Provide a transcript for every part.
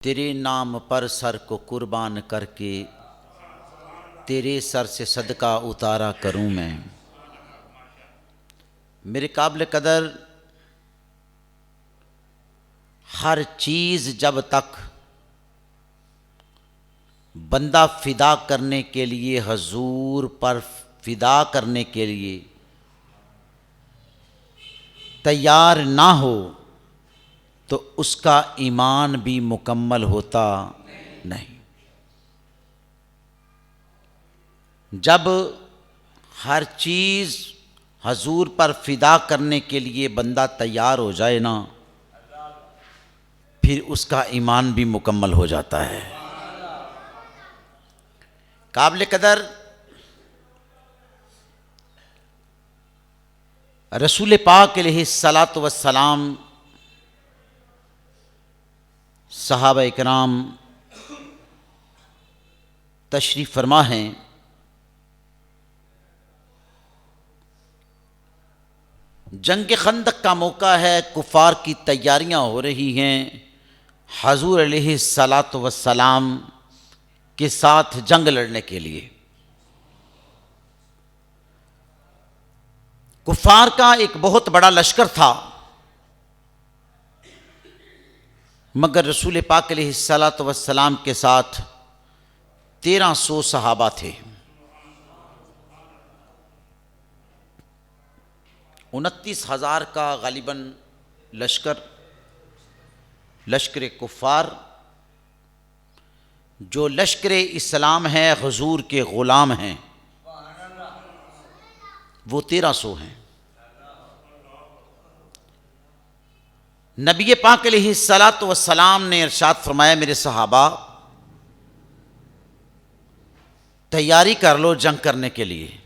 तेरे नाम पर सर को कुर्बान करके तेरे सर से सदका उतारा करूं मैं। मेरे काबिल कदर हर चीज़ जब तक बंदा फिदा करने के लिए, हजूर पर फिदा करने के लिए तैयार ना हो तो उसका ईमान भी मुकम्मल होता नहीं। जब हर चीज़ हजूर पर फिदा करने के लिए बंदा तैयार हो जाए ना, फिर उसका ईमान भी मुकम्मल हो जाता है। काबिल कदर रसूल पाक अलैहिस्सलातु वस्सलाम, सहाबा इकराम तशरीफ़ फरमा हैं। जंग खंदक का मौका है, कुफार की तैयारियां हो रही हैं हजूर अलैहिस्सलातु वस्सलाम के साथ जंग लड़ने के लिए। कुफार का एक बहुत बड़ा लश्कर था, मगर रसूल पाक अलैहिस्सलातु वस्सलाम के साथ 1300 सहाबा थे। 29,000 का गालिबन लश्कर कुफार, जो लश्कर इस्लाम है, हुजूर के ग़ुलाम हैं, वो 1300 हैं। नबी पाक अलैहिस्सलातु वस्सलाम ने इरशाद फरमाया, मेरे सहाबा तैयारी कर लो जंग करने के लिए।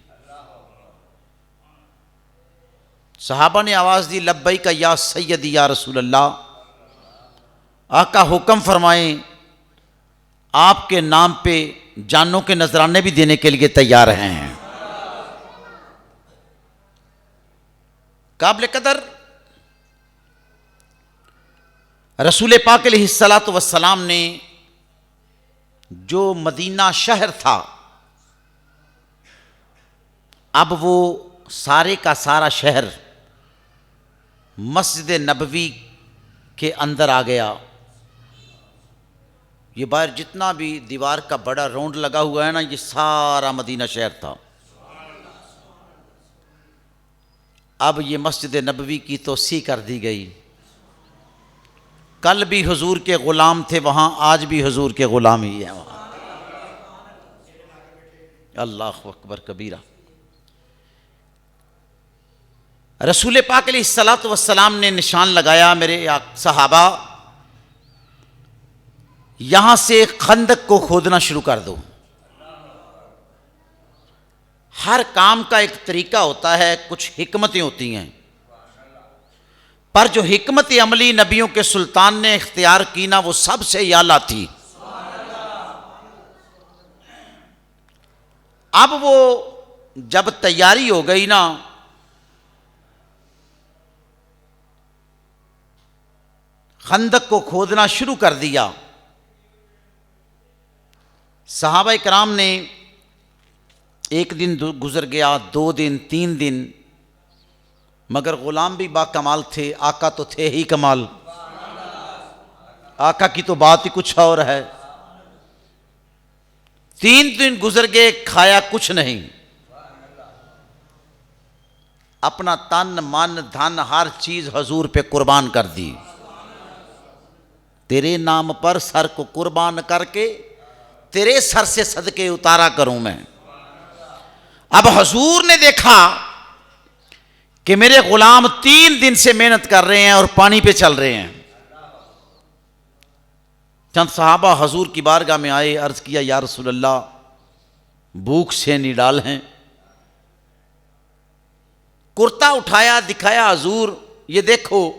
सहाबा ने आवाज़ दी, लब्बैक या सैयदी या रसूल अल्लाह, आका हुक्म फरमाएं, आपके नाम पे जानों के नजराने भी देने के लिए तैयार हैं। काबिल कदर रसूल पाक अलैहिस्सलातु वस्सलाम ने जो मदीना शहर था, अब वो सारे का सारा शहर मस्जिद नबवी के अंदर आ गया। ये बाहर जितना भी दीवार का बड़ा राउंड लगा हुआ है ना, ये सारा मदीना शहर था। अब ये मस्जिद नबवी की तोसी कर दी गई। कल भी हुजूर के ग़ुलाम थे वहाँ, आज भी हुजूर के ग़ुलाम ही है वहाँ। अल्लाहु अकबर कबीरा। रसूल पाक अलैहिस्सलातु वस्सलाम ने निशान लगाया, मेरे सहाबा यहां से खंदक को खोदना शुरू कर दो। हर काम का एक तरीका होता है, कुछ हिकमतें होती हैं, पर जो हिकमत अमली नबियों के सुल्तान ने इख्तियार की ना, वो सबसे आला थी। अब वो जब तैयारी हो गई ना, खंदक को खोदना शुरू कर दिया। सहाबा इकराम ने, एक दिन गुजर गया, 2 दिन, 3 दिन, मगर ग़ुलाम भी बाकमाल थे, आका तो थे ही कमाल। आका की तो बात ही कुछ और है। 3 दिन गुजर गए, खाया कुछ नहीं, अपना तन मन धन हर चीज हजूर पे कुर्बान कर दी। तेरे नाम पर सर को कुर्बान करके तेरे सर से सदके उतारा करूं मैं। अब हजूर ने देखा कि मेरे गुलाम 3 दिन से मेहनत कर रहे हैं और पानी पे चल रहे हैं। चंद सहाबा हजूर की बारगाह में आए, अर्ज किया, या रसूल अल्लाह भूख से निडाल हैं। कुर्ता उठाया, दिखाया, हजूर ये देखो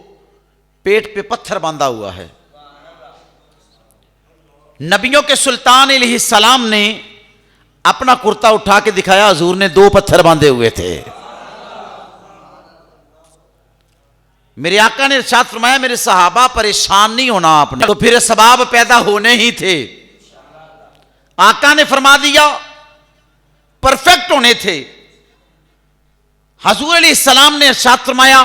पेट पे पत्थर बांधा हुआ है। नबियों के सुल्तान अलैहिस्सलाम ने अपना कुर्ता उठा के दिखाया, हजूर ने 2 पत्थर बांधे हुए थे। मेरे आका ने इरशाद फरमाया मेरे सहाबा परेशान नहीं होना आपने, तो फिर सबाब पैदा होने ही थे। आका ने फरमा दिया परफेक्ट होने थे। हजूर अलैहिस्सलाम ने इरशाद फरमाया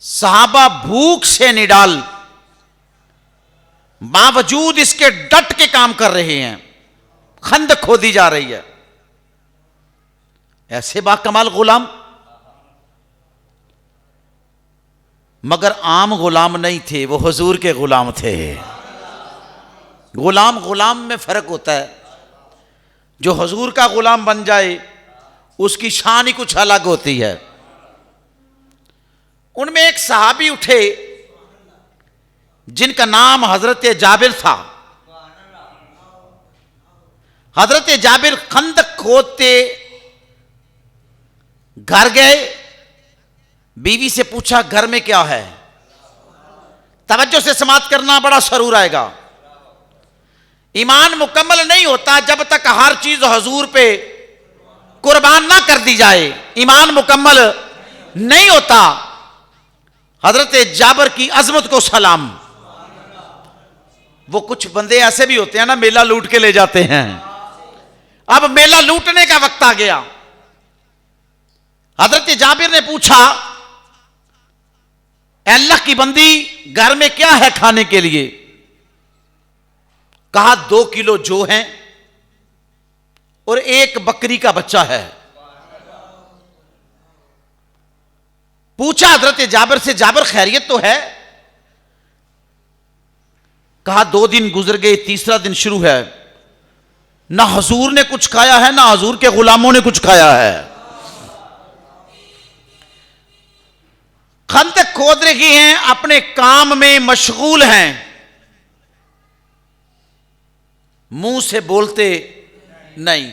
सहाबा भूख से निडाल, बावजूद इसके डट के काम कर रहे हैं, खंदक खोदी जा रही है। ऐसे बाकमाल गुलाम, मगर आम गुलाम नहीं थे, वो हुजूर के गुलाम थे। गुलाम गुलाम में फर्क होता है। जो हुजूर का गुलाम बन जाए उसकी शान ही कुछ अलग होती है। उनमें एक सहाबी उठे जिनका नाम हजरत जाबिर था। हजरत जाबिर खंदक खोदते घर गए, बीवी से पूछा घर में क्या है। तवज्जो से समात करना, बड़ा सरूर आएगा। ईमान मुकम्मल नहीं होता जब तक हर चीज हुजूर पे कुर्बान ना कर दी जाए, ईमान मुकम्मल नहीं होता। हजरत जाबिर की अजमत को सलाम। वो कुछ बंदे ऐसे भी होते हैं ना, मेला लूट के ले जाते हैं। अब मेला लूटने का वक्त आ गया। हजरत जाबिर ने पूछा अल्लाह की बंदी घर में क्या है खाने के लिए। कहा 2 किलो जो है और 1 बकरी का बच्चा है। पूछा हजरत जाबिर से जाबिर खैरियत तो है। कहा 2 दिन गुजर गए, तीसरा दिन शुरू है, ना हुजूर ने कुछ खाया है ना हुजूर के गुलामों ने कुछ खाया है। खंदक खोद रही हैं, अपने काम में मशगूल हैं, मुंह से बोलते नहीं।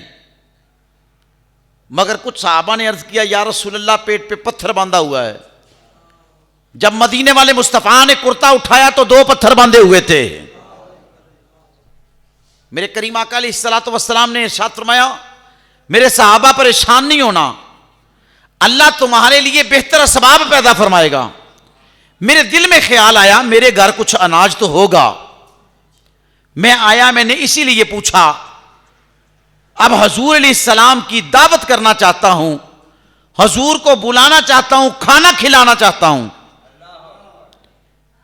मगर कुछ सहाबा ने अर्ज किया या रसूलल्लाह पेट पे पत्थर बांधा हुआ है। जब मदीने वाले मुस्तफा ने कुर्ता उठाया तो 2 पत्थर बांधे हुए थे। मेरे करीम आका अलैहिस्सलातु वस्सलाम ने इरशाद फरमाया मेरे सहाबा परेशान नहीं होना, अल्लाह तुम्हारे लिए बेहतर असबाब पैदा फरमाएगा। मेरे दिल में ख्याल आया मेरे घर कुछ अनाज तो होगा। मैं आया, मैंने इसीलिए पूछा। अब हुजूर अलैहिस्सलाम की दावत करना चाहता हूं, हुजूर को बुलाना चाहता हूं, खाना खिलाना चाहता हूं।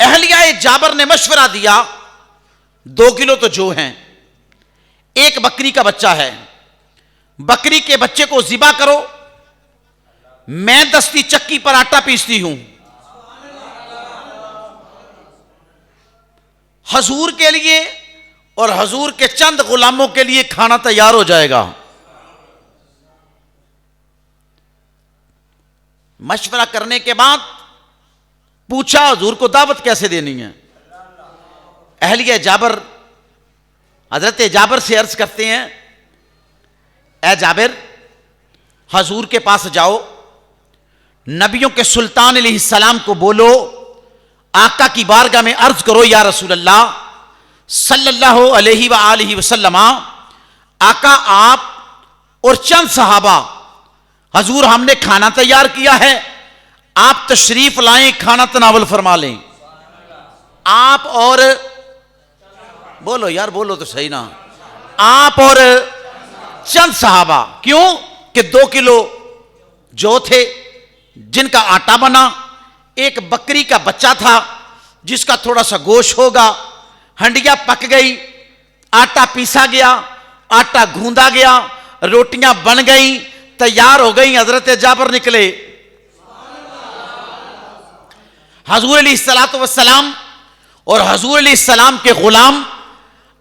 अहलिया जाबिर ने मशवरा दिया 2 किलो तो जो हैं, 1 बकरी का बच्चा है, बकरी के बच्चे को ज़िबा करो, मैं दस्ती चक्की पर आटा पीसती हूं, हुजूर के लिए और हुजूर के चंद गुलामों के लिए खाना तैयार हो जाएगा। मशवरा करने के बाद पूछा हुजूर को दावत कैसे देनी है। अहलिया जाबिर हजरत जाबिर से अर्ज करते हैं ए जाबिर हुजूर के पास जाओ, नबियों के सुल्तान अलैहिस्सलाम को बोलो, आका की बारगाह में अर्ज करो या रसूल अल्लाह सल्लल्लाहु अलैहि व आलिहि वसल्लम, आका आप और चंद सहाबा, हुजूर हमने खाना तैयार किया है, आप तशरीफ लाएं, खाना तनावल फरमा लें। आप और बोलो यार, बोलो तो सही ना, आप और चंद सहाबा। क्यों कि 2 किलो जो थे जिनका आटा बना, 1 बकरी का बच्चा था जिसका थोड़ा सा गोश्त होगा, हंडिया पक गई, आटा पीसा गया, आटा गूंदा गया, रोटियां बन गई, तैयार हो गई। हजरत जाबिर निकले। हुजूर अलैहिस्सलातु वस्सलाम और हुजूर अलैहिस्सलाम के गुलाम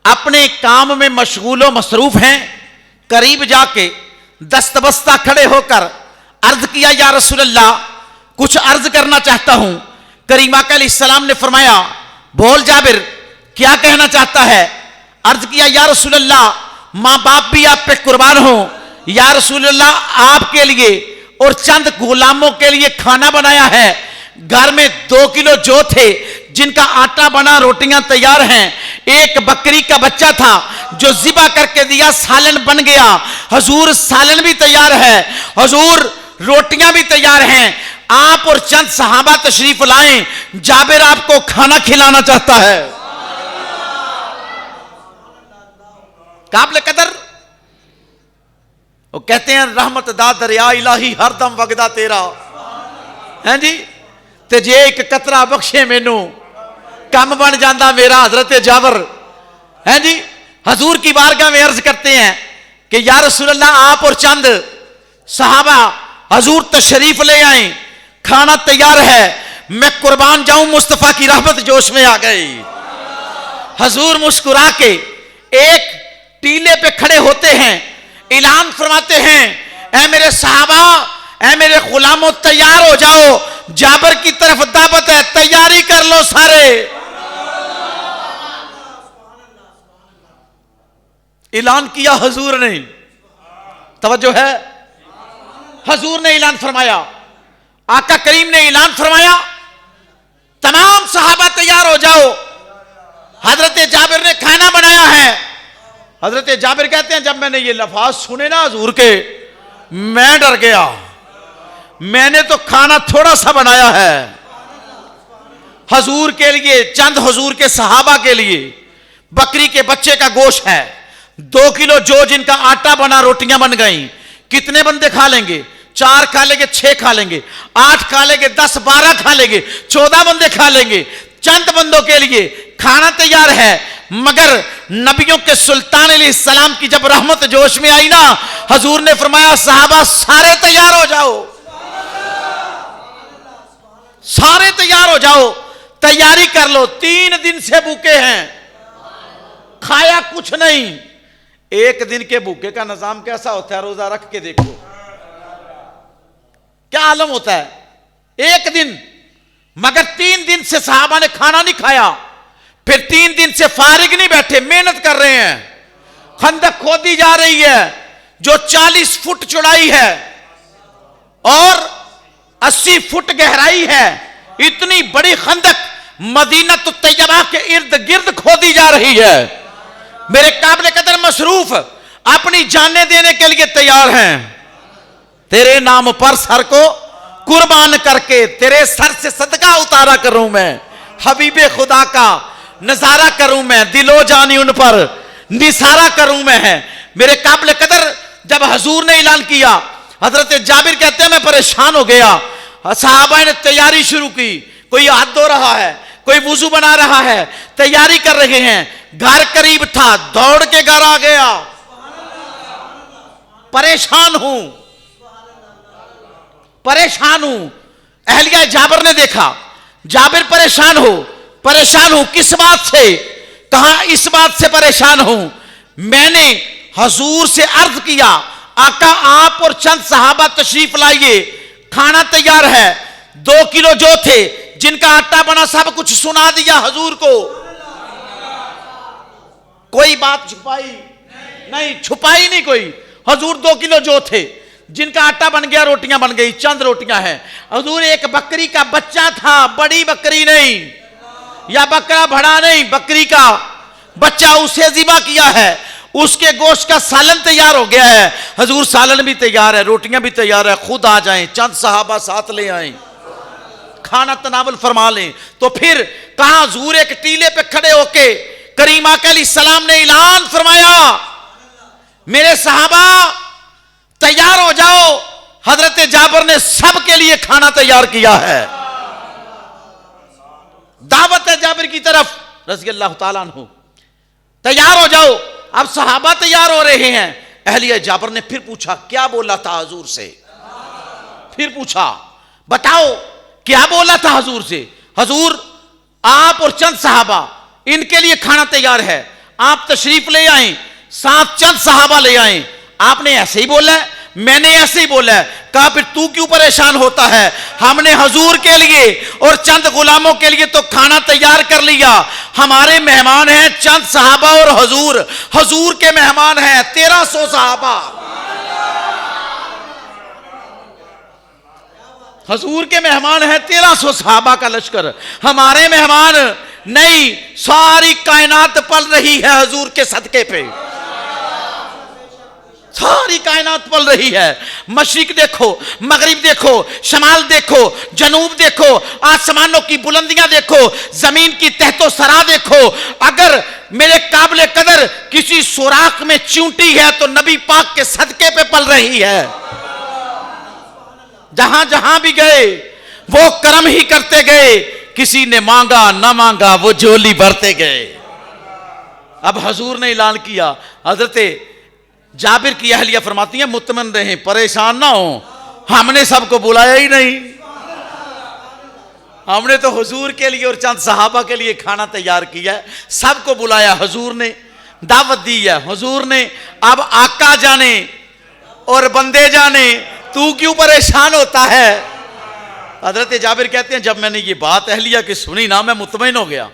अपने काम में मशगूल व मसरूफ हैं। करीब जाके दस्तबस्ता खड़े होकर अर्ज किया या रसूल अल्लाह कुछ अर्ज करना चाहता हूं। करीम आका अलैहिस्सलाम ने फरमाया बोल जाबिर क्या कहना चाहता है। अर्ज किया या रसूल अल्लाह माँ बाप भी आप पे कुर्बान हो, या रसूल अल्लाह आपके लिए और चंद गुलामों के लिए खाना बनाया है। घर में 2 किलो जो थे जिनका आटा बना, रोटियां तैयार हैं, 1 बकरी का बच्चा था जो ज़िबा करके दिया, सालन बन गया। हुजूर सालन भी तैयार है, हुजूर रोटियां भी तैयार हैं, आप और चंद सहाबा तशरीफ लाएं, जाबिर आपको खाना खिलाना चाहता है। काबिल कदर वो कहते हैं रहमत दा दरिया इलाही हरदम वगदा तेरा है जी, ते जे एक कतरा बख्शे मैनू कम बन जाता मेरा। हजरत जाबर है जी हजूर की बारगाह में अर्ज करते हैं कि या रसूल अल्लाह आप और चंद सहाबा हजूर तशरीफ ले आए, खाना तैयार है, मैं कुर्बान जाऊं मुस्तफा की रहमत जोश में आ गई। हजूर मुस्कुरा के एक टीले पे खड़े होते हैं, ऐलान फरमाते हैं, ऐ मेरे सहाबा, ऐ मेरे गुलामों तैयार हो जाओ, जाबर की तरफ दावत है, तैयारी कर लो सारे। ऐलान किया हजूर ने, तवज्जो है, हजूर ने ऐलान फरमाया, आका करीम ने ऐलान फरमाया, तमाम सहाबा तैयार हो जाओ, हजरत जाबिर ने खाना बनाया है। हजरत जाबिर कहते हैं जब मैंने ये लफ्ज सुने ना हजूर के, मैं डर गया, मैंने तो खाना थोड़ा सा बनाया है हजूर के लिए, चंद हजूर के सहाबा के लिए। बकरी के बच्चे का गोश्त है, 2 किलो जो जिनका आटा बना, रोटियां बन गई। कितने बंदे खा लेंगे? 4 खा लेंगे, 6 खा लेंगे, 8 खा लेंगे, 10 12 खा लेंगे, 14 बंदे खा लेंगे। चंद बंदों के लिए खाना तैयार है, मगर नबियों के सुल्तान अलैहिस्सलाम की जब रहमत जोश में आई ना, हजूर ने फरमाया सहाबा सारे तैयार हो जाओ, सारे तैयार हो जाओ, तैयारी कर लो। 3 दिन से भूखे हैं, खाया कुछ नहीं। 1 दिन के भूखे का निजाम कैसा होता है, रोजा रख के देखो क्या आलम होता है। 1 दिन, मगर 3 दिन से सहाबा ने खाना नहीं खाया, फिर 3 दिन से फारिग नहीं बैठे, मेहनत कर रहे हैं। खंदक खोदी जा रही है जो 40 फुट चौड़ाई है और 80 फुट गहराई है। इतनी बड़ी खंदक मदीना तो तैयबा के इर्द गिर्द खोदी जा रही है। मेरे काबिल कदर मसरूफ अपनी जानें देने के लिए तैयार हैं। तेरे नाम पर सर को कुर्बान करके तेरे सर से सदका उतारा करूं मैं, हबीबे खुदा का नजारा करूं मैं, दिलो जानी उन पर निसारा करूं मैं है। मेरे काबिल कदर जब हजूर ने ऐलान किया, हजरत जाबिर कहते हैं मैं परेशान हो गया। सहाबा ने तैयारी शुरू की, कोई हाथ धो रहा है, कोई वुजू बना रहा है, तैयारी कर रहे हैं। घर करीब था, दौड़ के घर आ गया, परेशान हूं, परेशान हूं। अहलिया जाबिर ने देखा, जाबिर परेशान हूं, किस बात से? कहा इस बात से परेशान हूं, मैंने हजूर से अर्ज किया आका आप और चंद सहाबा तशरीफ लाइए, खाना तैयार है। 2 किलो जो थे जिनका आटा बना सब कुछ सुना दिया हजूर को, कोई बात छुपाई नहीं, छुपाई नहीं कोई। हजूर 2 किलो जो थे जिनका आटा बन गया, रोटियां बन गई, चंद रोटियां हैं। हजूर एक बकरी का बच्चा था, बड़ी बकरी नहीं या बकरा बड़ा नहीं, बकरी का बच्चा उसे ज़िबा किया है, उसके गोश्त का सालन तैयार हो गया है। हजूर सालन भी तैयार है, रोटियां भी तैयार है, खुद आ जाएं, चंद सहाबा साथ ले आए, खाना तनावल फरमा लें। तो फिर कहां हजूर एक टीले पे खड़े होके करीम आका अलैहिस्सलाम ने ऐलान फरमाया मेरे सहाबा तैयार हो जाओ। हजरत जाबिर ने सबके लिए खाना तैयार किया है। दावत है जाबिर की तरफ रज़ी अल्लाह ताला अन्हु, तैयार हो जाओ। अब सहाबा तैयार हो रहे हैं। अहलिया जाबिर ने फिर पूछा क्या बोला था हजूर से, फिर पूछा बताओ क्या बोला था हजूर से। हजूर आप और चंद सहाबा इनके लिए खाना तैयार है, आप तशरीफ ले आए, साथ चंद सहाबा ले आए। आपने ऐसे ही बोला है? मैंने ऐसे ही बोला है। कहा फिर तू क्यों परेशान होता है, हमने हजूर के लिए और चंद गुलामों के लिए तो खाना तैयार कर लिया। हमारे मेहमान हैं चंद सहाबा और हजूर, हजूर के मेहमान हैं 1300 सहाबा, हजूर के मेहमान हैं 1300 सहाबा का लश्कर, हमारे मेहमान नहीं। सारी कायनात पल रही है हजूर के सदके पे, सारी कायनात पल रही है। मशरिक देखो, मगरिब देखो, शमाल देखो, जनूब देखो, आसमानों की बुलंदियां देखो, जमीन की तहतो सरा देखो। अगर मेरे काबिल कदर किसी सुराख में चूंटी है तो नबी पाक के सदके पे पल रही है। जहां जहां भी गए वो कर्म ही करते गए, किसी ने मांगा ना मांगा वो झोली भरते गए। अब हजूर ने ऐलान किया, हजरत जाबिर की अहलिया फरमाती है मुतमन रहें, परेशान ना हो, हमने सबको बुलाया ही नहीं, हमने तो हुजूर के लिए और चंद सहाबा के लिए खाना तैयार किया है, सबको बुलाया हुजूर ने, दावत दी है हुजूर ने। अब आका जाने और बंदे जाने, तू क्यों परेशान होता है। हजरत जाबिर कहते हैं जब मैंने ये बात अहलिया की सुनी ना, मैं मुतमईन हो गया,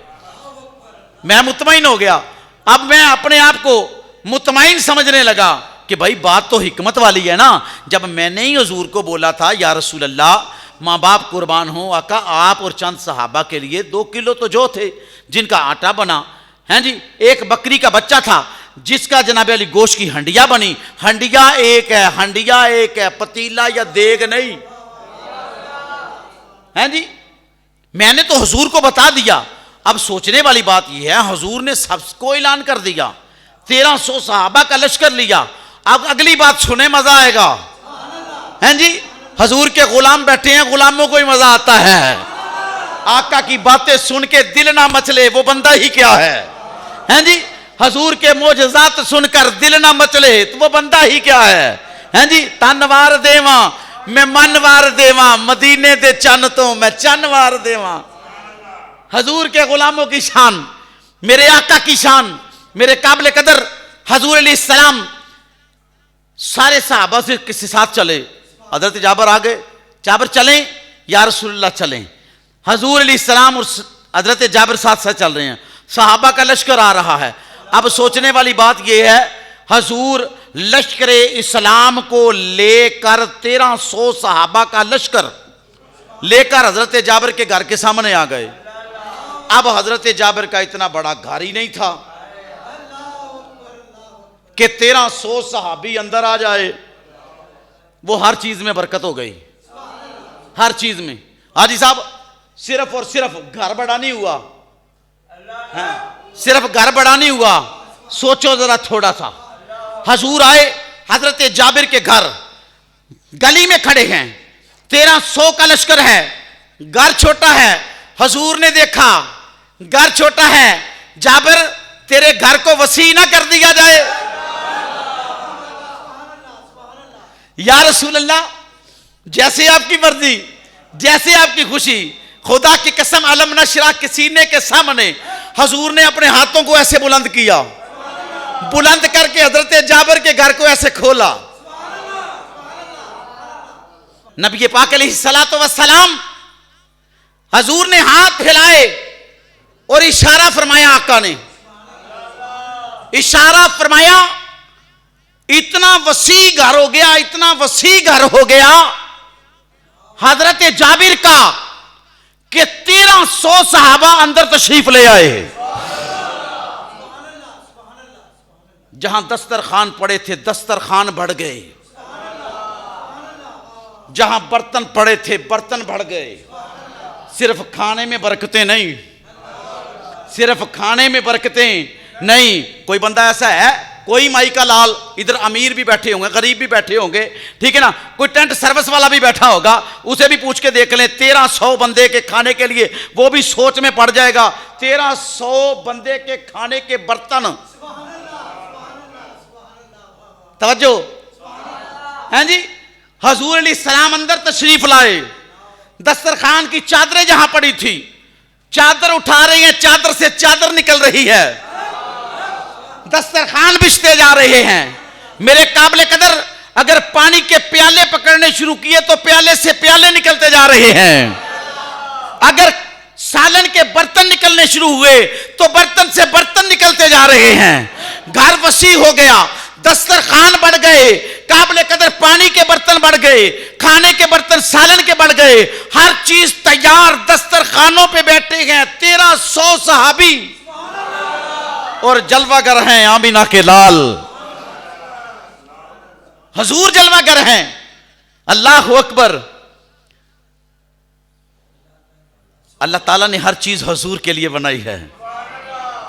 मैं मुतमईन हो गया। अब मैं अपने आप को मुतमईन समझने लगा कि भाई बात तो हिकमत वाली है ना। जब मैंने ही हुजूर को बोला था या रसूल अल्लाह, माँ बाप कुर्बान हो आका, आप और चंद सहाबा के लिए 2 किलो तो जो थे जिनका आटा बना है जी, एक बकरी का बच्चा था जिसका जनाब अली गोश्त की हंडिया बनी। हंडिया एक है, हंडिया एक है, पतीला या देग नहीं है जी। मैंने तो हुजूर को बता दिया। अब सोचने वाली बात यह है, हुजूर ने सबको ऐलान कर दिया, 1300 सहाबा का लश्कर लिया। अब अगली बात सुने, मजा आएगा हैं जी। हुजूर के गुलाम बैठे हैं, गुलामों को ही मजा आता है। आका की बातें सुन के दिल ना मचले वो बंदा ही क्या है, हैं जी। हुजूर के मोजज़ात सुनकर दिल ना मचले तो वो बंदा ही क्या है जी। तनवार देवा मैं मनवार देवा, मदीने दे चन तो मैं चनवार देवा। हुजूर के गुलामों की शान, मेरे आका की शान, मेरे काबिल कदर हुजूर अलैहिस्सलाम सारे सहाबा से किसके साथ चले। हजरत जाबर आ गए, जाबर चलें या रसूलुल्लाह चलें। हुजूर अलैहिस्सलाम और हजरत जाबर साथ साथ चल रहे हैं, सहाबा का लश्कर आ रहा है। अब सोचने वाली बात यह है, हुजूर लश्कर इस्लाम को लेकर 1300 सहाबा का लश्कर लेकर हजरत जाबर के घर के सामने आ गए। अब हजरत जाबर का इतना बड़ा घर ही नहीं था कि 1300 सहाबी अंदर आ जाए। वो हर चीज में बरकत हो गई, हर चीज में। हाजी साहब सिर्फ और सिर्फ घर बड़ा नहीं हुआ, सिर्फ घर बड़ा नहीं हुआ, सोचो जरा थोड़ा सा। हुजूर आए, हजरत जाबिर के घर गली में खड़े हैं, 1300 का लश्कर है, घर छोटा है। हुजूर ने देखा घर छोटा है, जाबिर तेरे घर को वसी ना कर दिया जाए। या रसूल अल्लाह, जैसे आपकी मर्जी, जैसे आपकी खुशी। खुदा की कसम, अलम नशरा के सीने के सामने हुजूर ने अपने हाथों को ऐसे बुलंद किया, बुलंद करके हजरत जाबिर के घर को ऐसे खोला। नबी पाक अलैहिस्सलातु वस्सलाम हुजूर ने हाथ फैलाए और इशारा फरमाया। आका ने इशारा फरमाया, इतना वसी घर हो गया, इतना वसी घर हो गया हजरत जाबिर का कि 1300 सहाबा अंदर तशरीफ ले आए। जहां दस्तरखान पड़े थे, दस्तरखान बढ़ गए। जहां बर्तन पड़े थे, बर्तन बढ़ गए। सिर्फ खाने में बरकतें नहीं, सिर्फ खाने में बरकतें नहीं। कोई बंदा ऐसा है, कोई माई का लाल, इधर अमीर भी बैठे होंगे, गरीब भी बैठे होंगे, ठीक है ना, कोई टेंट सर्विस वाला भी बैठा होगा, उसे भी पूछ के देख लें 1300 बंदे के खाने के लिए, वो भी सोच में पड़ जाएगा। 1300 बंदे के खाने के बर्तन, तवज्जो हैं जी। हुजूर अलैहिस्सलाम अंदर तशरीफ लाए, दस्तरखान की चादरें जहां पड़ी थी, चादर उठा रही है, चादर से चादर निकल रही है, दस्तरखान बिछते जा रहे हैं। मेरे काबिल कदर अगर पानी के प्याले पकड़ने शुरू किए तो प्याले से प्याले निकलते जा रहे हैं। अगर सालन के बर्तन निकलने शुरू हुए तो बर्तन से बर्तन निकलते जा रहे हैं। घर वसी हो गया, दस्तरखान बढ़ गए, काबिल कदर पानी के बर्तन बढ़ गए, खाने के बर्तन सालन के बढ़ गए, हर चीज तैयार, दस्तरखानों पे बैठे हैं 1300 सहाबी और जलवागर हैं आमीना के लाल। हुजूर जलवागर हैं। अल्लाह अकबर। अल्लाह ताला ने हर चीज हुजूर के लिए बनाई है।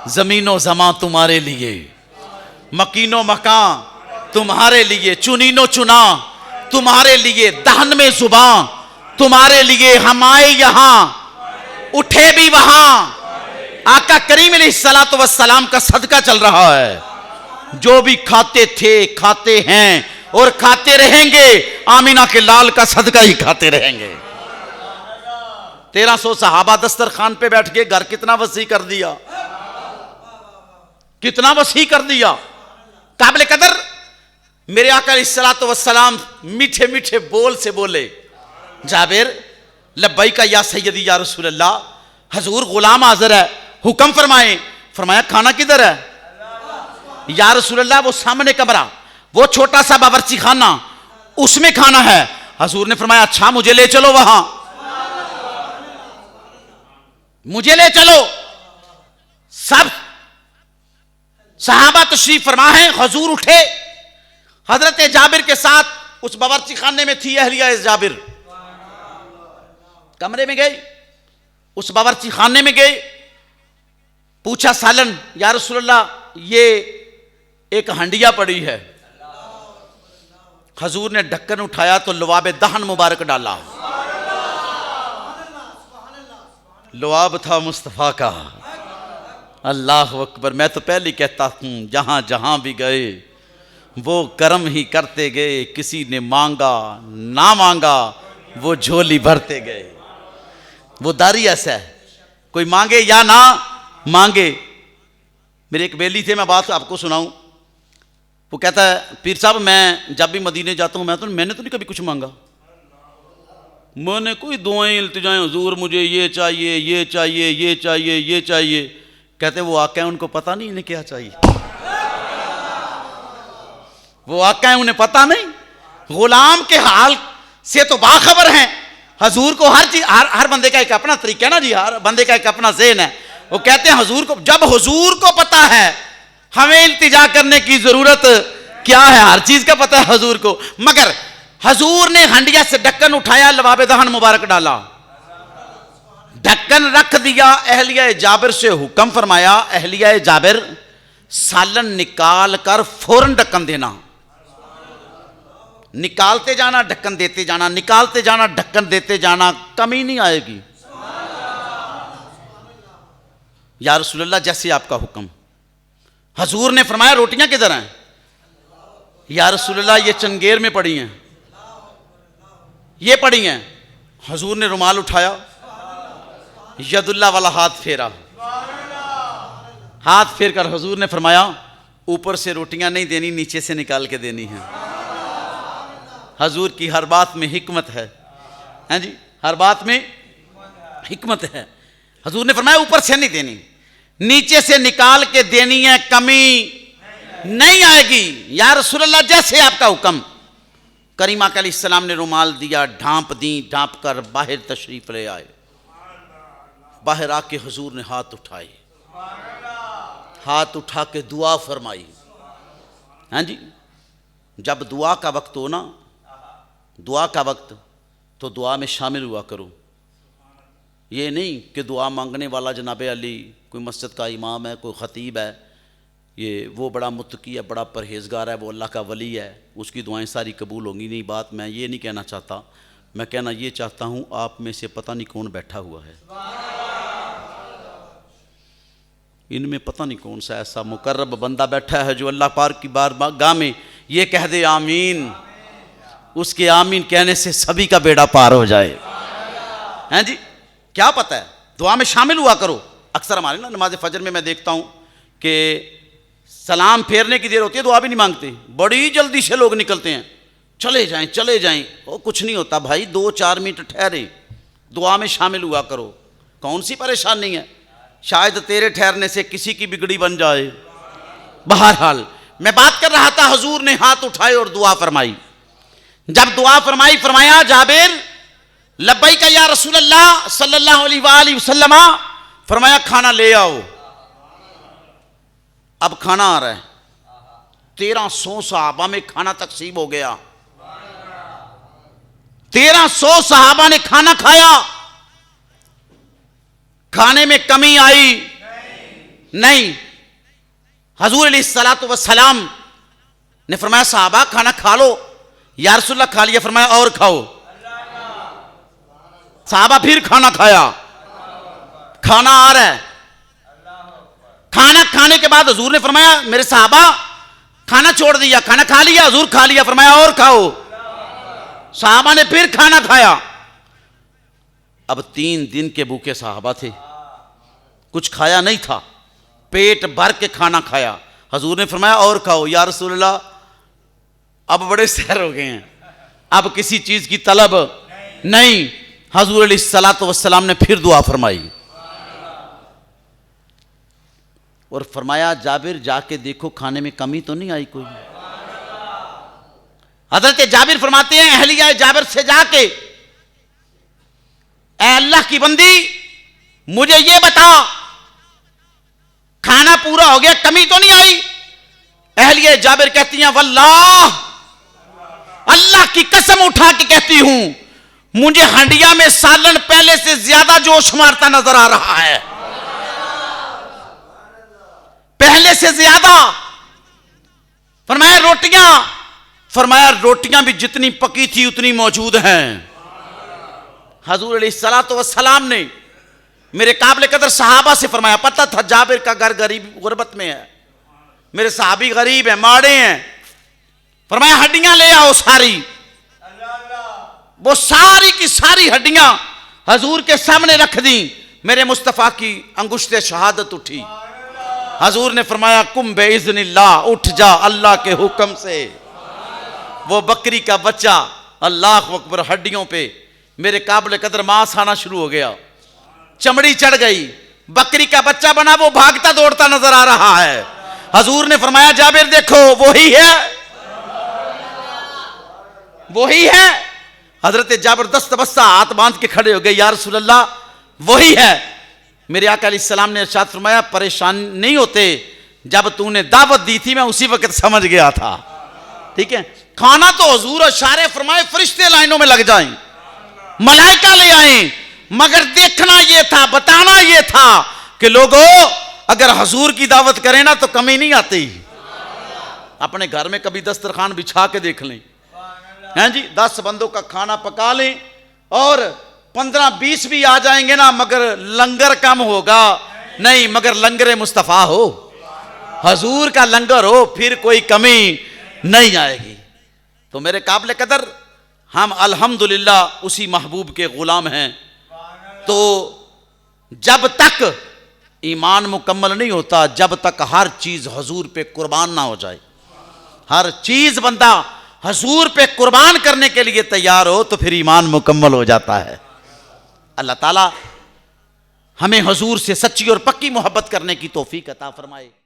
जमीनो जमा तुम्हारे लिए, मकीनो मकान तुम्हारे लिए, चुनीनो चुना तुम्हारे लिए, दहन में जुबान तुम्हारे लिए, हम आए यहां उठे भी वहां। आका करीम अलैहिस्सलातु वस्सलाम का सदका चल रहा है। जो भी खाते थे, खाते हैं और खाते रहेंगे, आमीना के लाल का सदका ही खाते रहेंगे। 1300 सहाबा दस्तरखान पे बैठ के घर कितना वसी कर दिया, कितना वसी कर दिया। काबिल कदर मेरे आका अलैहिस्सलातु वस्सलाम मीठे मीठे बोल से बोले, जाबिर लब्बैका या सैयदी या रसूल अल्लाह, हजूर गुलाम हाजिर है, हुक्म फरमाए। फरमाया खाना किधर है? या रसूल अल्लाह वो सामने कमरा, वो छोटा सा बावर्ची खाना, उसमें खाना है। हजूर ने फरमाया अच्छा मुझे ले चलो वहां, मुझे ले चलो। सब सहाबा तशरीफ फरमा है। हजूर उठे, हजरत जाबिर के साथ उस बावर्ची खाने में थी अहलिया जाबिर, कमरे में गए, उस बावर्ची खाने में गए, पूछा सालन, या रसूलल्लाह ये एक हंडिया पड़ी है। हजूर ने ढक्कन उठाया तो लुआब दहन मुबारक डाला। लुआब था मुस्तफा का। अल्लाह अकबर। मैं तो पहले कहता हूं जहां जहां भी गए वो कर्म ही करते गए, किसी ने मांगा ना मांगा वो झोली भरते गए। वो दारी ऐसा है, कोई मांगे या ना मांगे। मेरे एक बेली थे, मैं बात आपको सुनाऊं। वो कहता है पीर साहब मैं जब भी मदीने जाता हूं मैंने तो नहीं कभी कुछ मांगा, मैंने कोई दुआएं इल्तिजाएं, हुजूर मुझे ये चाहिए ये चाहिए ये चाहिए ये चाहिए। कहते वो आका है, उनको पता नहीं इन्हें क्या चाहिए, वो आका है उन्हें पता नहीं। गुलाम के हाल से तो बाखबर हैं। हजूर को हर चीज, हर बंदे का एक अपना तरीका है ना जी, हर बंदे का एक अपना ज़हन है। वो कहते हैं हजूर को, जब हुजूर को पता है हमें इल्तिजा करने की जरूरत क्या है, हर चीज का पता है हजूर को। मगर हजूर ने हंडिया से ढक्कन उठाया, लवाबे दहन मुबारक डाला, ढक्कन रख दिया। अहलिया जाबिर से हुक्म फरमाया, अहलिया जाबिर सालन निकाल कर फौरन ढक्कन देना। निकालते जाना ढक्कन देते जाना, निकालते जाना ढक्कन देते जाना, कमी नहीं आएगी। या रसूलल्लाह जैसे आपका हुक्म। हजूर ने फरमाया रोटियां किधर हैं? या रसूलल्लाह ये चंगेर में पड़ी हैं, ये पड़ी हैं। हजूर ने रुमाल उठाया, यदुल्ला वाला हाथ फेरा, हाथ फेर कर हजूर ने फरमाया ऊपर से रोटियां नहीं देनी, नीचे से निकाल के देनी है। हजूर की हर बात में हिकमत है, हैं जी, हर बात में हिकमत है। हजूर ने फरमाया ऊपर से नहीं देनी, नीचे से निकाल के देनी है, कमी नहीं आएगी। या रसूलल्लाह जैसे आपका हुक्म। करीमा अलैहिस्सलाम ने रुमाल दिया, ढांप दी, ढांप कर बाहर तशरीफ ले आए। बाहर आके हजूर ने हाथ उठाए, हाथ उठा के दुआ फरमाई। हैं जी, जब दुआ का वक्त हो ना, दुआ का वक्त, तो दुआ में शामिल हुआ करो। ये नहीं कि दुआ मांगने वाला जनाब अली कोई मस्जिद का इमाम है, कोई ख़तीब है, ये वो बड़ा मुत्तकी है, बड़ा परहेज़गार है, वो अल्लाह का वली है, उसकी दुआएं सारी कबूल होंगी। नहीं, बात मैं ये नहीं कहना चाहता। मैं कहना ये चाहता हूँ आप में से पता नहीं कौन बैठा हुआ है, इनमें पता नहीं कौन सा ऐसा मुकर्रब बंदा बैठा है जो अल्लाह पाक की बारगाह में ये कह दे आमीन, उसके आमीन कहने से सभी का बेड़ा पार हो जाए। हैं जी, क्या पता है, दुआ में शामिल हुआ करो। अक्सर हमारे ना नमाज फजर में मैं देखता हूँ कि सलाम फेरने की देर होती है, दुआ भी नहीं मांगते, बड़ी जल्दी से लोग निकलते हैं, चले जाएं चले जाएं। वो कुछ नहीं होता भाई, 2-4 मिनट ठहरे, दुआ में शामिल हुआ करो। कौन सी परेशानी है, शायद तेरे ठहरने से किसी की बिगड़ी बन जाए। बहरहाल मैं बात कर रहा था, हजूर ने हाथ उठाए और दुआ फरमाई। जब दुआ फरमाई, फरमाया जाबिर लब्बैक या रसूल अल्लाह सल्लल्लाहु अलैहि वसल्लम। फरमाया खाना ले आओ। अब खाना आ रहा है, 1300 सहाबा में खाना तकसीम हो गया। 1300 सहाबा ने खाना खाया। खाने में कमी आई नहीं। हजूर अलैहिस्सलातु वस्सलाम ने फरमाया सहाबा खाना खा लो। या रसूलल्लाह खा लिया। फरमाया और खाओ। सहाबा फिर खाना खाया। खाना आ रहा है। खाना खाने के बाद हजूर ने फरमाया मेरे सहाबा खाना छोड़ दिया। खाना खा लिया। हजूर खा लिया। फरमाया और खाओ। सहाबा ने फिर खाना खाया। अब 3 दिन के भूखे सहाबा थे, कुछ खाया नहीं था, पेट भर के खाना खाया। हजूर ने फरमाया और खाओ। या रसूलल्लाह अब बड़े सहर हो गए हैं, अब किसी चीज की तलब नहीं। हजूर अलैहिस्सलातु वस्सलाम ने फिर दुआ फरमाई और फरमाया जाबिर जाके देखो खाने में कमी तो नहीं आई कोई। हजरत जाबिर फरमाते हैं अहलिया जाबिर से जाके ऐ अल्लाह की बंदी मुझे ये बता खाना पूरा हो गया, कमी तो नहीं आई। अहलिया जाबिर कहती हैं वल्लाह अल्लाह की कसम उठा के कहती हूं मुझे हंडिया में सालन पहले से ज्यादा जोश मारता नजर आ रहा है, पहले से ज्यादा। फरमाया रोटियां भी जितनी पकी थी उतनी मौजूद हैं। हजूर अलैहिस्सलातु वस्सलाम ने मेरे काबिल कदर सहाबा से फरमाया, पता था जाबिर का घर गरीब गुर्बत में है, मेरे सहाबी गरीब हैं, माड़े हैं। फरमाया हड्डियां ले आओ सारी। वो सारी की सारी हड्डियां हजूर के सामने रख दी। मेरे मुस्तफा की अंगुश्ते शहादत उठी। हजूर ने फरमाया कुम बेइज़्निल्लाह, उठ जा अल्लाह के हुक्म से। वो बकरी का बच्चा अल्लाह अकबर हड्डियों पे मेरे काबिल कदर मांस आना शुरू हो गया, चमड़ी चढ़ गई, बकरी का बच्चा बना, वो भागता दौड़ता नजर आ रहा है। हजूर ने फरमाया जाबिर देखो वही है, वही है। हजरत जाबिर दस्तबस्ता हाथ बांध के खड़े हो गए, या रसूलल्लाह वही है। मेरे आका अलैहिस्सलाम ने इरशाद फरमाया परेशान नहीं होते, जब तूने दावत दी थी मैं उसी वक्त समझ गया था। ठीक है, खाना तो हुजूर इशारे फरमाए फरिश्ते लाइनों में लग जाएं, मलाइका ले आए, मगर देखना यह था, बताना यह था कि लोगों अगर हुजूर की दावत करें ना तो कमी नहीं आती। अपने घर में कभी दस्तरखान बिछा के देख लें, हैं जी, 10 बंदों का खाना पका लें और 15-20 भी आ जाएंगे ना, मगर लंगर कम होगा नहीं, मगर लंगर मुस्तफ़ा हो, हजूर का लंगर हो, फिर कोई कमी नहीं आएगी। तो मेरे काबिल कदर हम अल्हम्दुलिल्लाह उसी महबूब के गुलाम हैं। तो जब तक ईमान मुकम्मल नहीं होता, जब तक हर चीज हजूर पे कुर्बान ना हो जाए, हर चीज बंदा हजूर पे कुर्बान करने के लिए तैयार हो, तो फिर ईमान मुकम्मल हो जाता है। अल्लाह ताला हमें हजूर से सच्ची और पक्की मोहब्बत करने की तौफीक अता फरमाए।